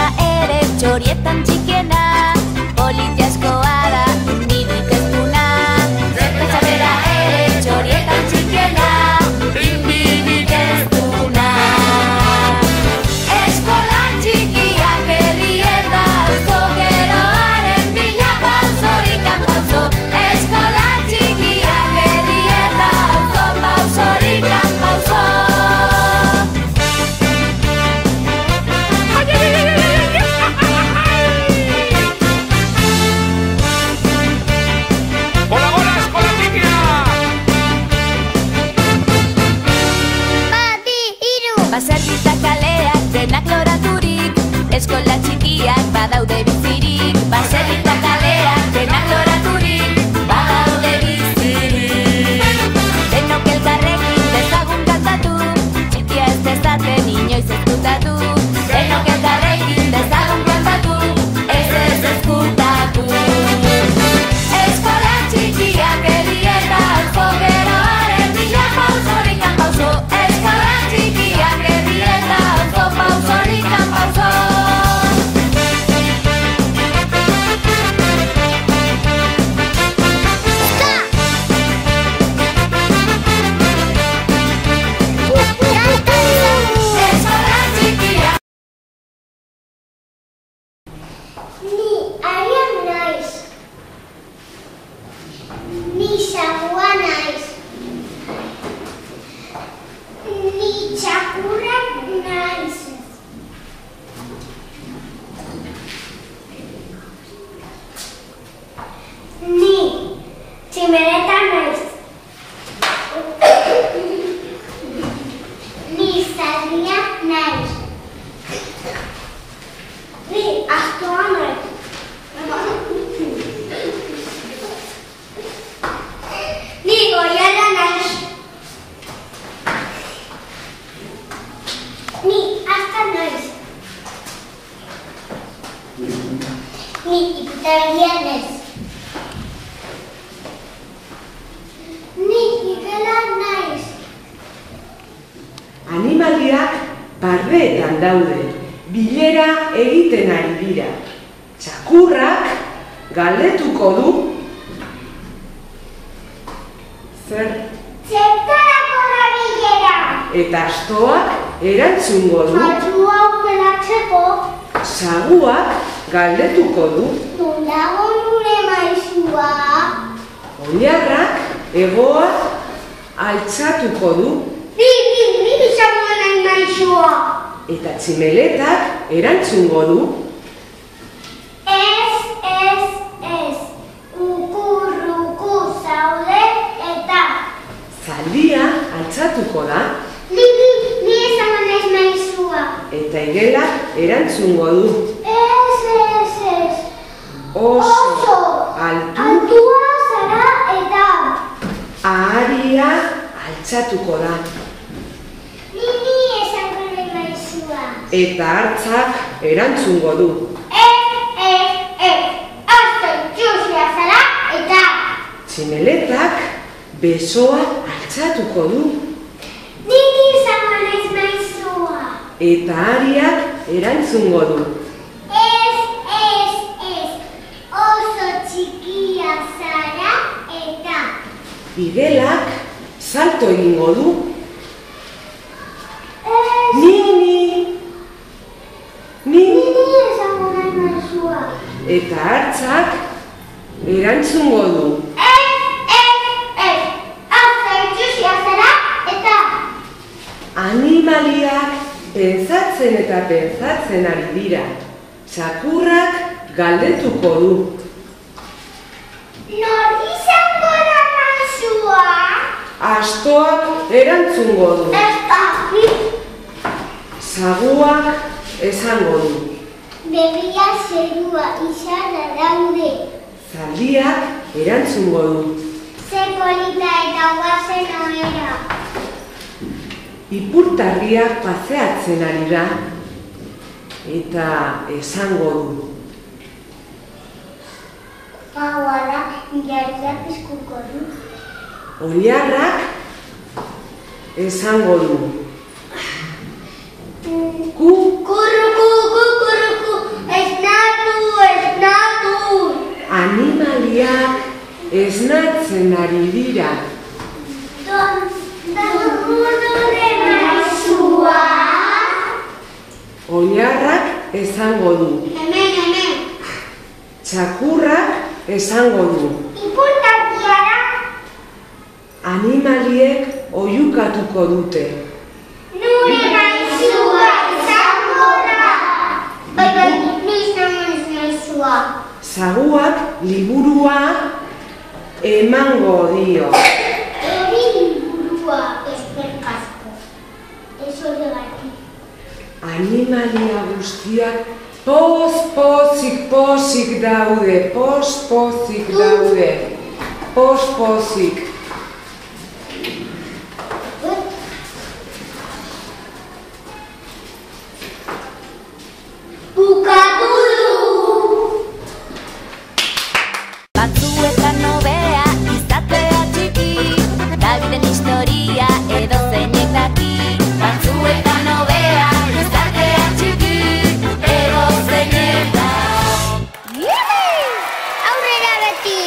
bera ere txorietan txikiena, politiaskoa da indirik ez duna. Zerpetxa bera ere txorietan txikiena, indirik ez duna. Eskola txikiak herrien dauzo, geroaren bila pausorikan pauso. Eskola txikiak herrien dauzo, pausorikan pauso. Baserrita kaleak denak loraturik, eskola txikiak badaude bizirik. Baserrita kaleak denak loraturik, badaude bizirik. Denok elkarrekin dezagun kantatu, txikia ez dezaten inoiz ezkutatu. Denok elkarrekin dezagun kantatu, ez ezkutatu. Eskola txikiak herrien dauzo, geroaren bila pausorikan pauso. Eskola txikiak herrien dauzo, pausorikan pauso. Eskola txikiak. Ni Arian naiz. Ni Sagua naiz. Ni txakurra naiz. Ni tximeleta naiz. Ni zaldia naiz. Ni astoa naiz. Ni goiala naiz. Ni asta naiz. Ni ikutargia naiz. Ni igela naiz. Animaliak barreetan daude, bilera egiten ari dira. Txakurrak galdetuko du. Zer? Zertarako da bilera? Eta astoak erantzungo du. Atzua aukeratzeko. Saguak galdetuko du. Non dago nure maizua? Oilarrak hegoa altxatuko du. Ni izango nahi maizua. Eta tximeletak erantzungo du. Ez. Ruku zaude eta. Zaldia altxatuko da. Ni izango nahi maizua. Eta igelak erantzungo du. Ez. Oso Altua zara eta. aharia altxatuko da. Ni izango nahi maizua. Eta hartzak erantzungo du. Ez. Oso txusia zara eta. Tximeletak besoa altxatuko du. Ni izango nahi maizua. Eta ahariak erantzungo du. Ez. Oso txikia zara eta. Igelak salto egingo du. Ez. Ni. Ni izango nahi maizua. Eta hartzak erantzungo du. Ez. Oso txusia zara eta. Animaliak pentsatzen eta pentsatzen ari dira. Txakurrak galdetuko du. Nor izango da maizua? Astoak erantzungo du. Ez dakit. Saguak esango du. Begia zerua izarra daude. Zaldiak erantzungo du. Ze polita eta guazen ohera. Ipurtarriak paseatzen ari da. Eta esango du. Gaua da, jarria pizkuko du. Oilarrak esango du. Kukuruku, esnatzen ari dira. Donudure maizua. Oilarrak esango du. Hemen. Txakurrak esango du. Ipurtakiara. Animaliek oihukatuko dute. Nure maizua izango da. Bai, ni izango naiz maizua. Zaguak liburua emango dio. Eri liburua eskerrik asko. Ez horregatik. Animalia guztiak pozik daude, pozik daude, pozik. Bukatu du! Batzuetan nobea izatea txiki, Daviden historia edo zeinek daki. Batzuetan nobea izatea txiki, edo zeinek daki. Aurrera beti!